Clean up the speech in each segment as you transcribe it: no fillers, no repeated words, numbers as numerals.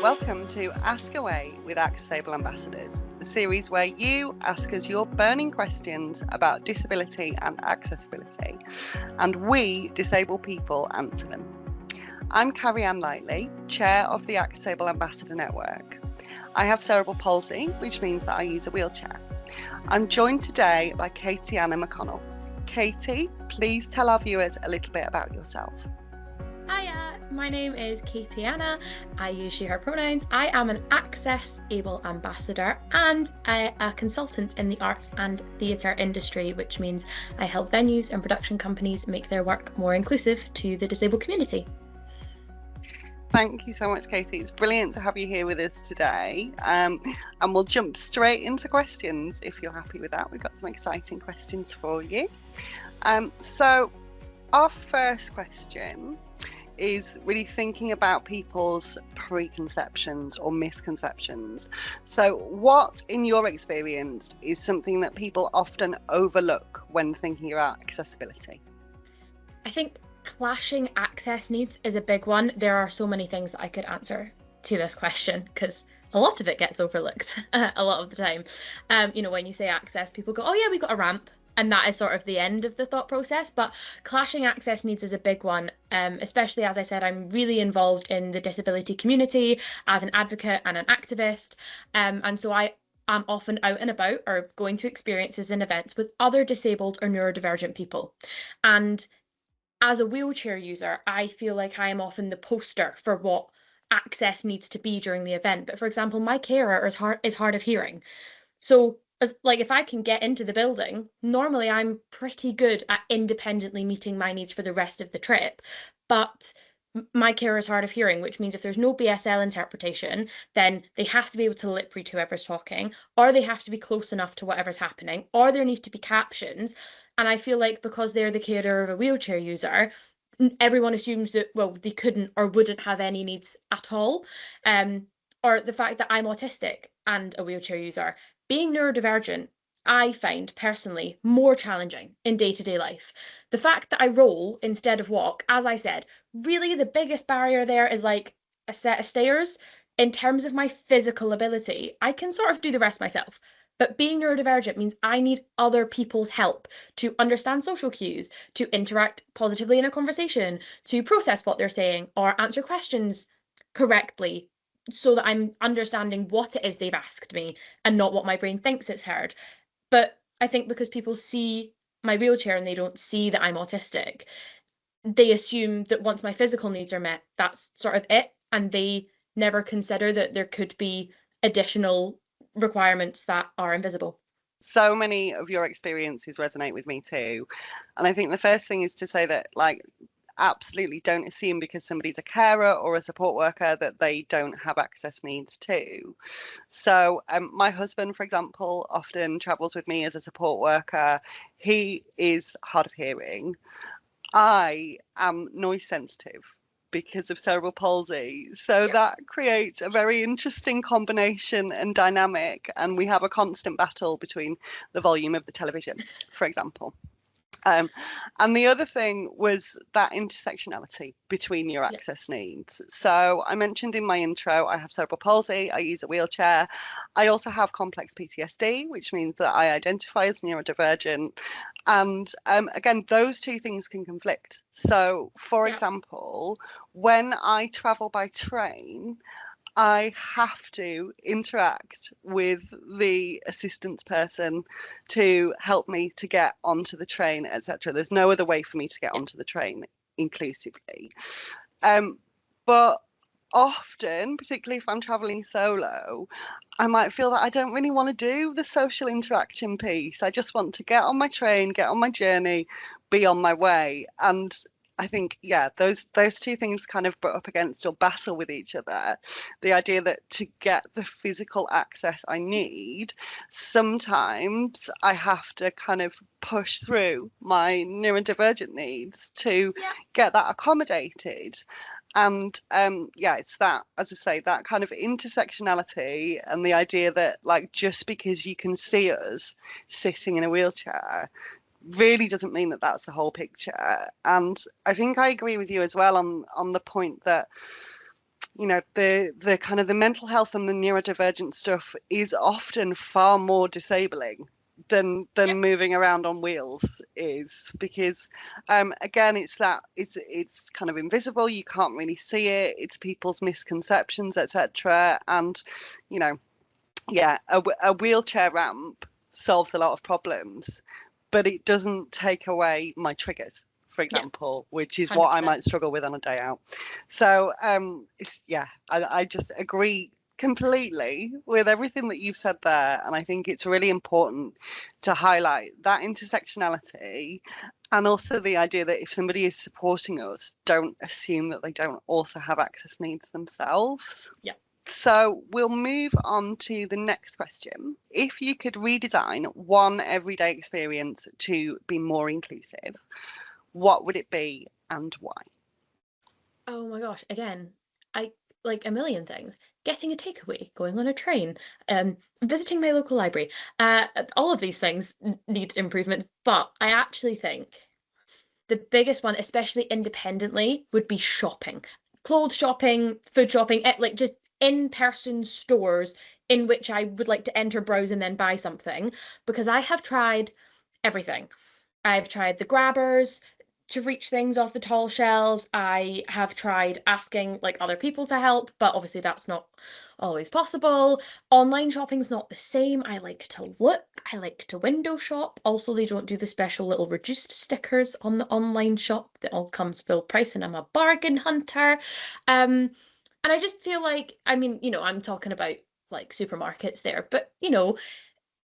Welcome to Ask Away with AccessAble Ambassadors, the series where you ask us your burning questions about disability and accessibility, and we, disabled people, answer them. I'm Katie Anna McConnell, Chair of the AccessAble Ambassador Network. I have cerebral palsy, which means that I use a wheelchair. I'm joined today by Katie Anna McConnell. Katie, please tell our viewers a little bit about yourself. Hiya, my name is Katie Anna. I use she, her pronouns. I am an AccessAble Ambassador and a consultant in the arts and theatre industry, which means I help venues and production companies make their work more inclusive to the disabled community. Thank you so much, Katie. It's brilliant to have you here with us today. And we'll jump straight into questions if you're happy with that. We've got some exciting questions for you. So our first question is really thinking about people's preconceptions or misconceptions. So what, in your experience, is something that people often overlook when thinking about accessibility? I think clashing access needs is a big one. There are so many things that I could answer to this question because a lot of it gets overlooked a lot of the time. When you say access, people go, oh yeah, we got a ramp. And that is sort of the end of the thought process. But clashing access needs is a big one, especially, as I said, I'm really involved in the disability community as an advocate and an activist. And so I am often out and about or going to experiences and events with other disabled or neurodivergent people. And as a wheelchair user, I feel like I am often the poster for what access needs to be during the event. But for example, my carer is hard of hearing. So if I can get into the building, normally I'm pretty good at independently meeting my needs for the rest of the trip. But my carer is hard of hearing, which means if there's no BSL interpretation, then they have to be able to lip read whoever's talking, or they have to be close enough to whatever's happening, or there needs to be captions. And I feel like because they're the carer of a wheelchair user, everyone assumes that, well, they couldn't or wouldn't have any needs at all. Or the fact that I'm autistic and a wheelchair user. Being neurodivergent, I find personally more challenging in day-to-day life. The fact that I roll instead of walk, as I said, really the biggest barrier there is like a set of stairs. In terms of my physical ability, I can sort of do the rest myself. But being neurodivergent means I need other people's help to understand social cues, to interact positively in a conversation, to process what they're saying or answer questions correctly, so that I'm understanding what it is they've asked me and not what my brain thinks it's heard. But I think because people see my wheelchair and they don't see that I'm autistic, they assume that once my physical needs are met, that's sort of it. And they never consider that there could be additional requirements that are invisible. So many of your experiences resonate with me too. And I think the first thing is to say that, absolutely don't assume because somebody's a carer or a support worker that they don't have access needs too. So my husband, for example, often travels with me as a support worker. He is hard of hearing. I am noise sensitive because of cerebral palsy. So that creates a very interesting combination and dynamic. And we have a constant battle between the volume of the television, for example. And the other thing was that intersectionality between your access needs. So I mentioned in my intro, I have cerebral palsy, I use a wheelchair. I also have complex PTSD, which means that I identify as neurodivergent. And again, those two things can conflict. So, for example, when I travel by train, I have to interact with the assistance person to help me to get onto the train, etc. There's no other way for me to get onto the train inclusively. But often, particularly if I'm traveling solo, I might feel that I don't really want to do the social interaction piece. I just want to get on my train, get on my journey, be on my way. And I think, those two things kind of butt up against or battle with each other. The idea that to get the physical access I need, sometimes I have to kind of push through my neurodivergent needs to get that accommodated. And it's that, as I say, that kind of intersectionality and the idea that just because you can see us sitting in a wheelchair really doesn't mean that that's the whole picture. And I think I agree with you as well on the point that the kind of the mental health and the neurodivergent stuff is often far more disabling than moving around on wheels is, because again, it's kind of invisible, you can't really see it, it's people's misconceptions, etc. And a wheelchair ramp solves a lot of problems, but it doesn't take away my triggers, for example, which is 100%. What I might struggle with on a day out. So I just agree completely with everything that you've said there, and I think it's really important to highlight that intersectionality, and also the idea that if somebody is supporting us, don't assume that they don't also have access needs themselves. Yeah. So we'll move on to the next question. If you could redesign one everyday experience to be more inclusive, what would it be and why? Oh my gosh, again, I like a million things. Getting a takeaway, going on a train, visiting my local library. All of these things need improvement, but I actually think the biggest one, especially independently, would be shopping. Clothes shopping, food shopping, like just in-person stores in which I would like to enter, browse, and then buy something, because I have tried everything. I've tried the grabbers to reach things off the tall shelves. I have tried asking like other people to help, but obviously that's not always possible. Online shopping's not the same. I like to look, I like to window shop. Also, they don't do the special little reduced stickers on the online shop that all comes full price, and I'm a bargain hunter. And I just feel like, I mean, I'm talking about like supermarkets there, but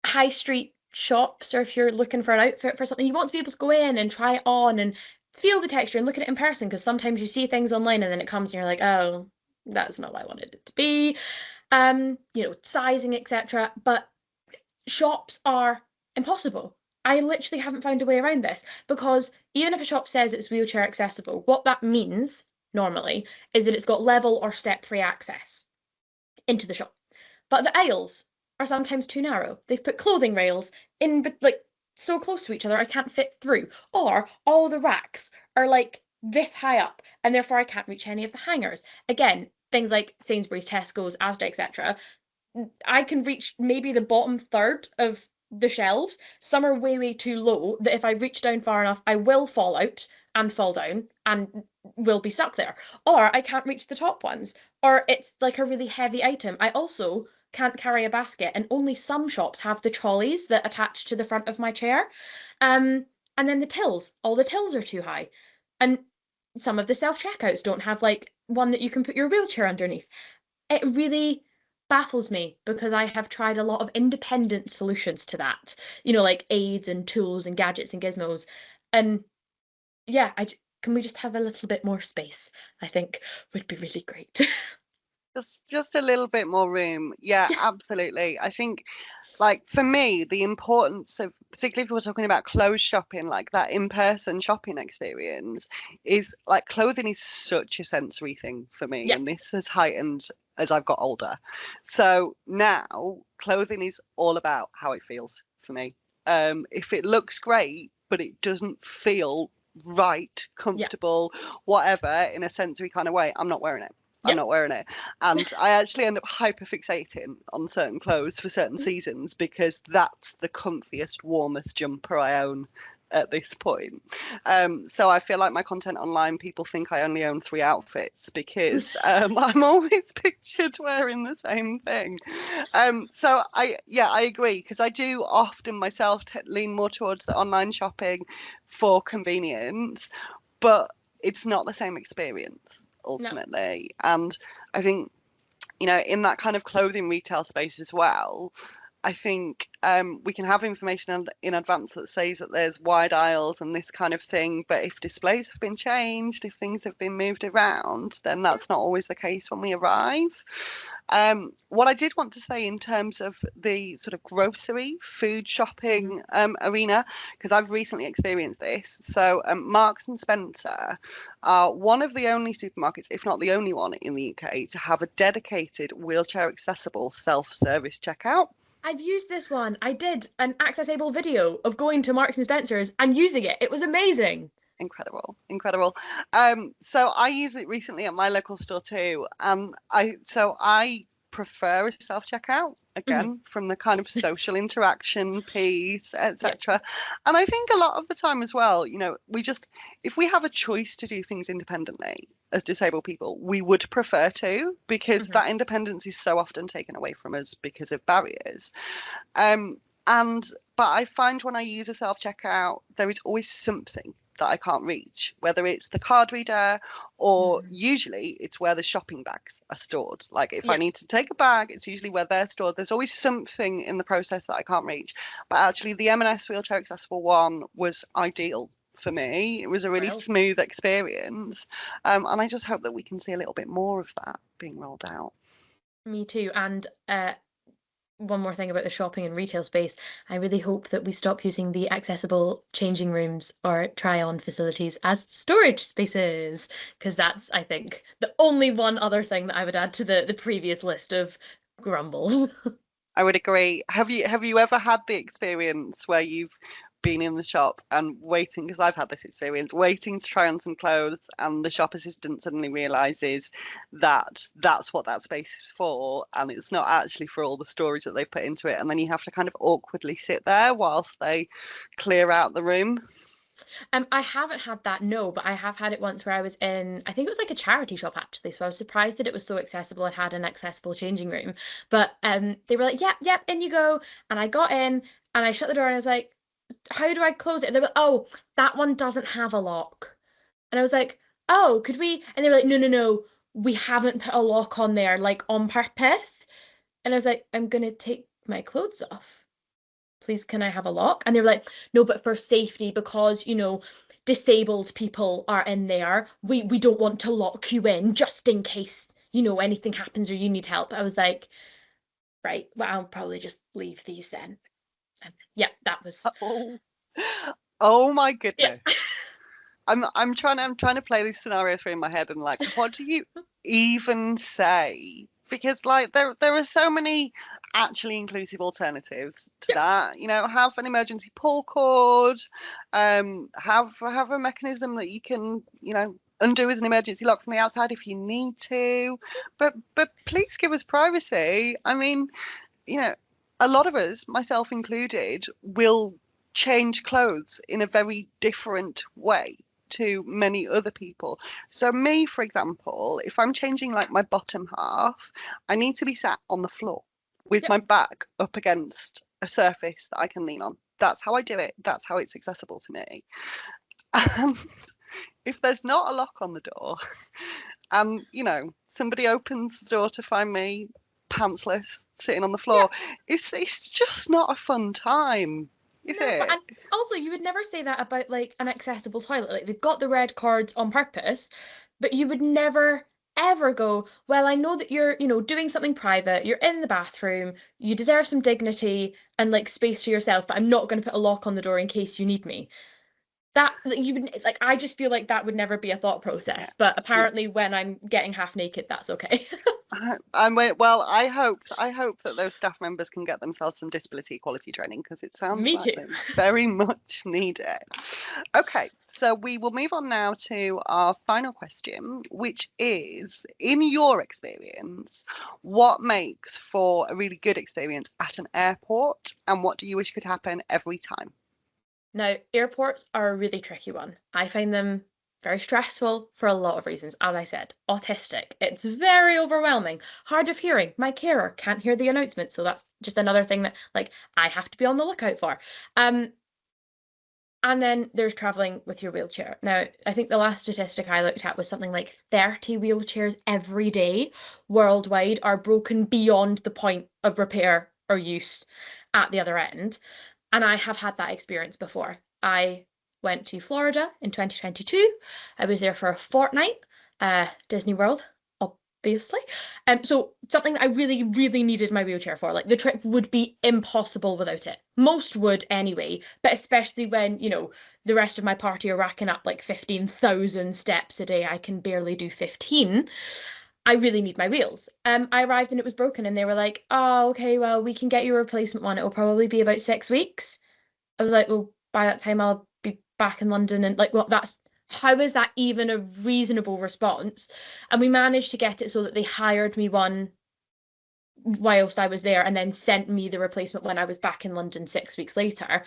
high street shops, or if you're looking for an outfit for something, you want to be able to go in and try it on and feel the texture and look at it in person, because sometimes you see things online and then it comes and you're like, oh, that's not what I wanted it to be. Sizing, etc. But shops are impossible. I literally haven't found a way around this, because even if a shop says it's wheelchair accessible, what that means normally is that it's got level or step-free access into the shop. But the aisles are sometimes too narrow. They've put clothing rails in, but like so close to each other I can't fit through. Or all the racks are like this high up, and therefore I can't reach any of the hangers. Again, things like Sainsbury's, Tesco's, Asda, etc. I can reach maybe the bottom third of the shelves. Some are way, way too low that if I reach down far enough, I will fall out and fall down and will be stuck there. Or I can't reach the top ones. Or it's like a really heavy item. I also can't carry a basket, and only some shops have the trolleys that attach to the front of my chair. And then the tills, all the tills are too high. And some of the self-checkouts don't have like one that you can put your wheelchair underneath. It really baffles me, because I have tried a lot of independent solutions to that, like aids and tools and gadgets and gizmos. And yeah, can we just have a little bit more space? I think would be really great. Just a little bit more room. Yeah, absolutely. I think, like, for me, the importance of, particularly if we're talking about clothes shopping, like that in-person shopping experience, is like clothing is such a sensory thing for me, and this has heightened as I've got older. So now clothing is all about how it feels for me. If it looks great, but it doesn't feel right, comfortable, whatever, in a sensory kind of way, I'm not wearing it. I'm not wearing it. And I actually end up hyperfixating on certain clothes for certain seasons, because that's the comfiest, warmest jumper I own at this point. So I feel like my content online, people think I only own 3 outfits, because I'm always pictured wearing the same thing. So I agree, because I do often myself lean more towards the online shopping for convenience, but it's not the same experience ultimately. No. And I think, in that kind of clothing retail space as well, I think we can have information in advance that says that there's wide aisles and this kind of thing, but if displays have been changed, if things have been moved around, then that's not always the case when we arrive. What I did want to say in terms of the sort of grocery, food shopping arena, because I've recently experienced this. So Marks and Spencer are one of the only supermarkets, if not the only one in the UK, to have a dedicated wheelchair accessible self-service checkout. I've used this one. I did an AccessAble video of going to Marks and Spencer's and using it. It was amazing. Incredible, incredible. So I use it recently at my local store too, and I prefer a self-checkout Mhm. again from the kind of social interaction piece, Yeah. etc. And I think a lot of the time as well, if we have a choice to do things independently as disabled people, we would prefer to, because Mhm. that independence is so often taken away from us because of barriers. Um, and but I find when I use a self-checkout, there is always something that I can't reach, whether it's the card reader or Mhm. usually it's where the shopping bags are stored. Like if I Yeah. need to take a bag, it's usually where they're stored. There's always something in the process that I can't reach. But actually, the M&S wheelchair accessible one was ideal for me. It was a really Well, smooth experience. And I just hope that we can see a little bit more of that being rolled out. me too. And one more thing about the shopping and retail space. I really hope that we stop using the accessible changing rooms or try-on facilities as storage spaces, because that's, I think, the only one other thing that I would add to the previous list of grumble. I would agree. Have you ever had the experience where you've been in the shop and waiting, because I've had this experience, waiting to try on some clothes and the shop assistant suddenly realizes that that's what that space is for and it's not actually for all the storage that they put into it, and then you have to kind of awkwardly sit there whilst they clear out the room. I haven't had that, no, but I have had it once where I was in, I think it was like a charity shop actually. So I was surprised that it was so accessible and had an accessible changing room. But they were like, yep, yep, in you go. And I got in and I shut the door and I was like, how do I close it? And they were like, oh, that one doesn't have a lock. And I was like, oh, could we? And they were like, no, no, no, we haven't put a lock on there, like on purpose. And I was like, I'm gonna take my clothes off. Please, can I have a lock? And they were like, no, but for safety, because, disabled people are in there. We don't want to lock you in just in case, anything happens or you need help. I was like, right, well, I'll probably just leave these then. And yeah, that was, Oh, oh my yeah. goodness. I'm trying to play these scenarios through in my head and like, what do you even say? Because like there are so many actually inclusive alternatives to Yeah. that. Have an emergency pull cord, have a mechanism that you can, undo as an emergency lock from the outside if you need to. But please give us privacy. I mean, you know, a lot of us, myself included, will change clothes in a very different way to many other people. So me, for example, if I'm changing like my bottom half, I need to be sat on the floor with Yeah. my back up against a surface that I can lean on. That's how I do it. That's how it's accessible to me. And if there's not a lock on the door, and somebody opens the door to find me pantsless sitting on the Yeah. floor, it's just not a fun time, is No, but it? and also you would never say that about like an accessible toilet. Like they've got the red cords on purpose, but you would never ever go, well, I know that you're, doing something private, you're in the bathroom, you deserve some dignity and like space to yourself, but I'm not going to put a lock on the door in case you need me. That like, you would like I just feel like that would never be a thought Yeah. process, but apparently when I'm getting half naked, that's okay. Well, I hope that those staff members can get themselves some disability equality training because it sounds Me like too. they very much need it. Okay, so we will move on now to our final question, which is, in your experience, what makes for a really good experience at an airport, and what do you wish could happen every time? Now, airports are a really tricky one. I find them very stressful for a lot of reasons. As I said, autistic. It's very overwhelming. Hard of hearing. My carer can't hear the announcement, so that's just another thing that like I have to be on the lookout for. And then there's traveling with your wheelchair. Now, I think the last statistic I looked at was something like 30 wheelchairs every day worldwide are broken beyond the point of repair or use at the other end. And I have had that experience before. I went to Florida in 2022. I was there for a fortnight, Disney World, obviously. So something I really, really needed my wheelchair for. Like the trip would be impossible without it. Most would anyway, but especially when, the rest of my party are racking up like 15,000 steps a day. I can barely do 15. I really need my wheels. I arrived and it was broken, and they were like, "Oh, okay, well, we can get you a replacement one. It'll probably be about 6 weeks." I was like, "Well, by that time I'll be back in London," and like, well, that's how is that even a reasonable response? And we managed to get it so that they hired me one whilst I was there and then sent me the replacement when I was back in London 6 weeks later.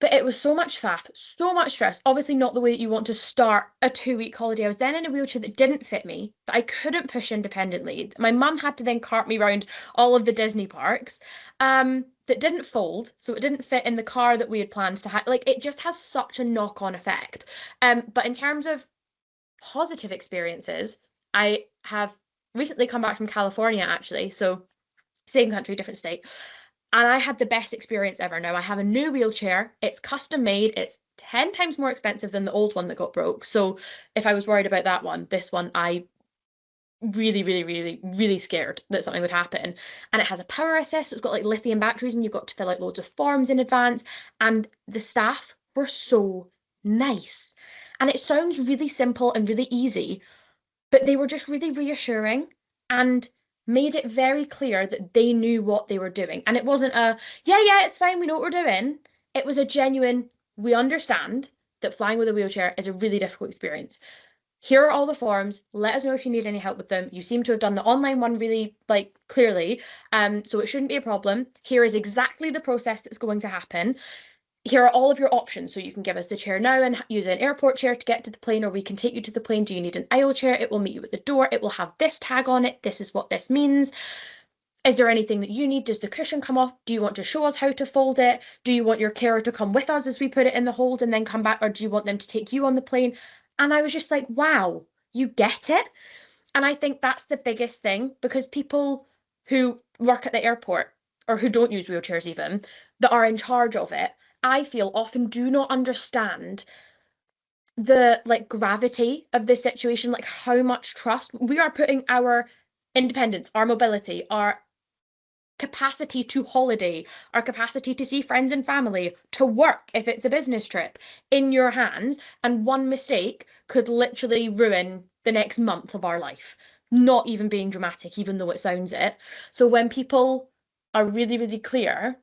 But it was so much faff, so much stress. Obviously, not the way that you want to start a 2 week holiday. I was then in a wheelchair that didn't fit me, that I couldn't push independently. My mum had to then cart me around all of the Disney parks, that didn't fold, so it didn't fit in the car that we had planned to have. Like, it just has such a knock-on effect. But in terms of positive experiences, I have recently come back from California, actually. So same country, different state. And I had the best experience ever. Now I have a new wheelchair. It's custom made. It's 10 times more expensive than the old one that got broke. So if I was worried about that one, this one, I really, really, really, really scared that something would happen. And it has a power assist. So it's got like lithium batteries and you've got to fill out loads of forms in advance. And the staff were so nice. And it sounds really simple and really easy, but they were just really reassuring and made it very clear that they knew what they were doing. And it wasn't a, yeah, it's fine, we know what we're doing. It was a genuine, we understand that flying with a wheelchair is a really difficult experience. Here are all the forms. Let us know if you need any help with them. You seem to have done the online one really like clearly, so it shouldn't be a problem. Here is exactly the process that's going to happen. Here are all of your options. So you can give us the chair now and use an airport chair to get to the plane, or we can take you to the plane. Do you need an aisle chair? It will meet you at the door. It will have this tag on it. This is what this means. Is there anything that you need? Does the cushion come off? Do you want to show us how to fold it? Do you want your carer to come with us as we put it in the hold and then come back? Or do you want them to take you on the plane? And I was just like, wow, you get it. And I think that's the biggest thing, because people who work at the airport or who don't use wheelchairs even, that are in charge of it, I feel often do not understand the like gravity of the situation, like how much trust we are putting our independence, our mobility, our capacity to holiday, our capacity to see friends and family, to work if it's a business trip, in your hands. And one mistake could literally ruin the next month of our life. Not even being dramatic, even though it sounds it. So when people are really, really clear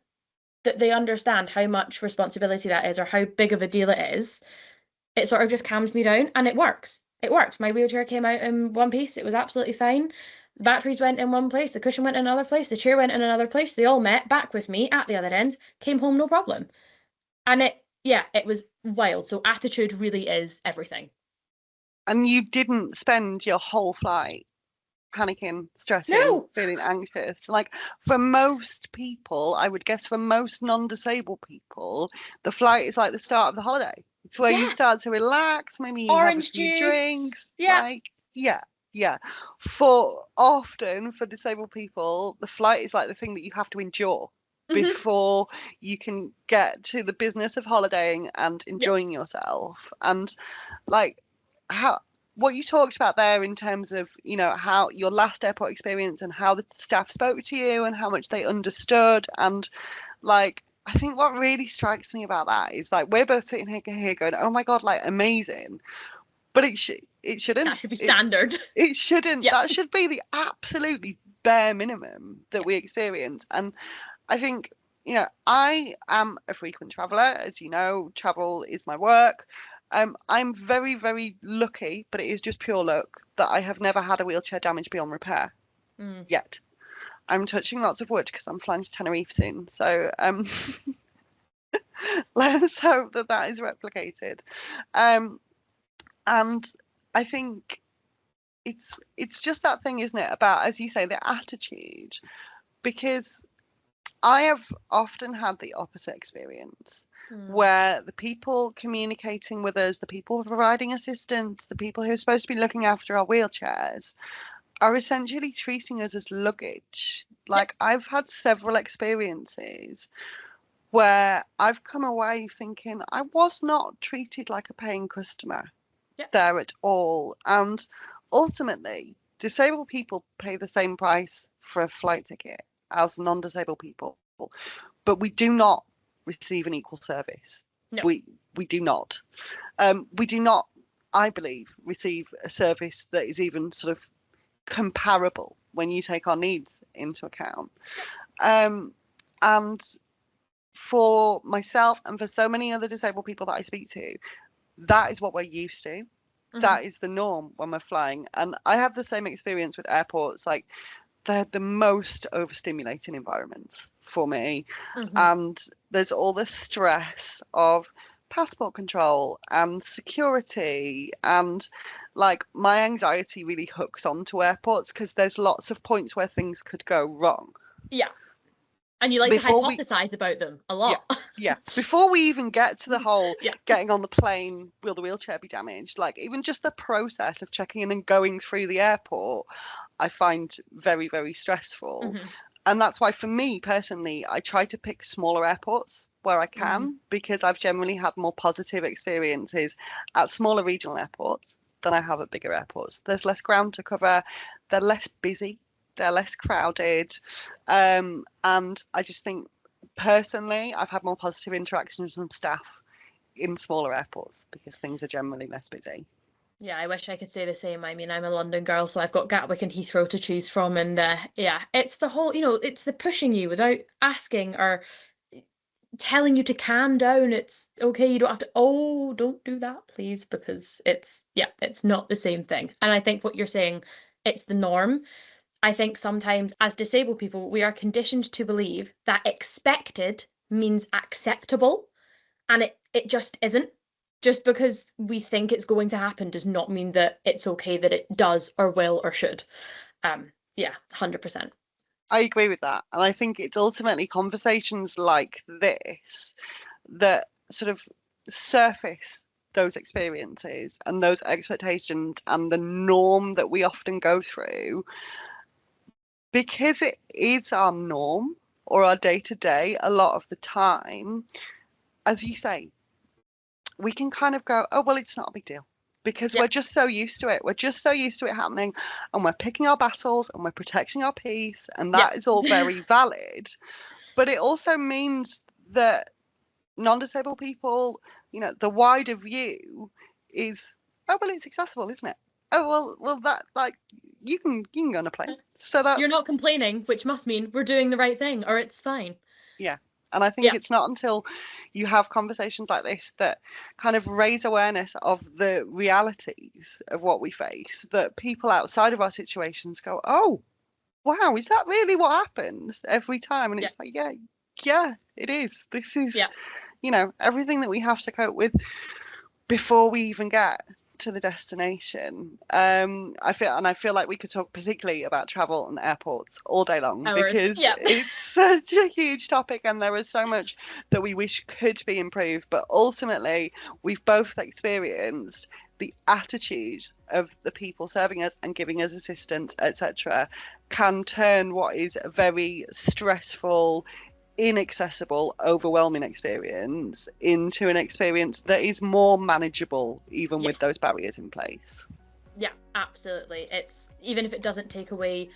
that they understand how much responsibility that is or how big of a deal it is, it sort of just calmed me down, and it works. It worked. My wheelchair came out in one piece. It was absolutely fine. The batteries went in one place, the cushion went in another place, the chair went in another place. They all met back with me at the other end, came home no problem. And it was wild. So attitude really is everything. And you didn't spend your whole flight panicking, stressing, No. feeling anxious. Like for most people, I would guess for most non-disabled people, the flight is like the start of the holiday. It's where you start to relax, maybe you have a Orange few juice. drinks. Yeah. Like, yeah. For often for disabled people, the flight is like the thing that you have to endure before you can get to the business of holidaying and enjoying yourself. And like what you talked about there in terms of, you know, how your last airport experience and how the staff spoke to you and how much they understood. And like, I think what really strikes me about that is like, we're both sitting here going, oh my God, like amazing. But it shouldn't. That should be standard. It shouldn't. That should be the absolutely bare minimum that we experience. And I think, you know, I am a frequent traveler. As you know, travel is my work. I'm very, very lucky, but it is just pure luck that I have never had a wheelchair damage beyond repair yet. I'm touching lots of wood because I'm flying to Tenerife soon. So let's hope that is replicated. And I think it's just that thing, isn't it, about, as you say, the attitude, because I have often had the opposite experience where the people communicating with us, the people providing assistance, the people who are supposed to be looking after our wheelchairs are essentially treating us as luggage. Like I've had several experiences where I've come away thinking I was not treated like a paying customer there at all. And ultimately, disabled people pay the same price for a flight ticket as non-disabled people, but we do not receive an equal service. No. We do not. We do not, I believe, receive a service that is even sort of comparable when you take our needs into account. And for myself and for so many other disabled people that I speak to, that is what we're used to. That is the norm when we're flying. And I have the same experience with airports. Like, they're the most overstimulating environments for me. And there's all the stress of passport control and security, and like my anxiety really hooks onto airports because there's lots of points where things could go wrong. Yeah. And you like to hypothesize about them a lot. Yeah. Before we even get to the whole getting on the plane, will the wheelchair be damaged? Like, even just the process of checking in and going through the airport, I find very, very stressful. And that's why, for me personally, I try to pick smaller airports where I can, because I've generally had more positive experiences at smaller regional airports than I have at bigger airports. There's less ground to cover, they're less busy, they're less crowded, and I just think personally I've had more positive interactions from staff in smaller airports because things are generally less busy. Yeah, I wish I could say the same. I mean, I'm a London girl, so I've got Gatwick and Heathrow to choose from, and it's the whole, it's the pushing you without asking or telling you to calm down. It's okay, you don't have to, oh, don't do that, please, because it's not the same thing. And I think what you're saying, it's the norm. I think sometimes as disabled people, we are conditioned to believe that expected means acceptable, and it just isn't. Just because we think it's going to happen does not mean that it's okay that it does or will or should. 100%. I agree with that. And I think it's ultimately conversations like this that sort of surface those experiences and those expectations and the norm that we often go through, because it is our norm or our day-to-day a lot of the time. As you say, we can kind of go, oh, well, it's not a big deal, because we're just so used to it. We're just so used to it happening, and we're picking our battles and we're protecting our peace, and that is all very valid. But it also means that non-disabled people, the wider view is, oh, well, it's accessible, isn't it? Oh, well, that, like, you can go on a plane. So that you're not complaining, which must mean we're doing the right thing, or it's fine. Yeah. And I think it's not until you have conversations like this that kind of raise awareness of the realities of what we face, that people outside of our situations go, oh, wow, is that really what happens every time? And it's like, yeah, it is. This is, everything that we have to cope with before we even get to the destination. I feel like we could talk particularly about travel and airports all day long, because it's such a huge topic and there is so much that we wish could be improved. But ultimately, we've both experienced the attitude of the people serving us and giving us assistance, etc., can turn what is a very stressful, inaccessible, overwhelming experience into an experience that is more manageable, even with those barriers in place. Yeah, absolutely. It's, even if it doesn't take away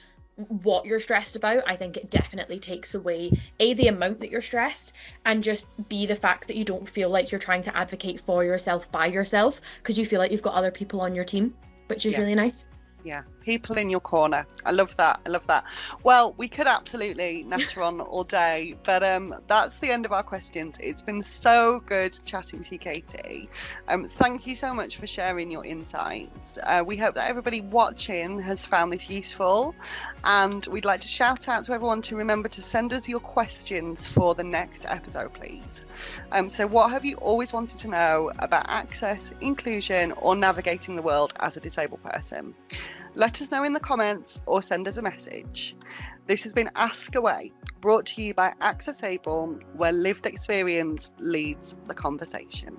what you're stressed about, I think it definitely takes away the amount that you're stressed, and just the fact that you don't feel like you're trying to advocate for yourself by yourself, because you feel like you've got other people on your team, which is really nice. Yeah, people in your corner. I love that. Well, we could absolutely natter on all day, but that's the end of our questions. It's been so good chatting to you, Katie. Thank you so much for sharing your insights. We hope that everybody watching has found this useful, and we'd like to shout out to everyone to remember to send us your questions for the next episode, please. So what have you always wanted to know about access, inclusion, or navigating the world as a disabled person? Let us know in the comments or send us a message. This has been Ask Away, brought to you by AccessAble, where lived experience leads the conversation.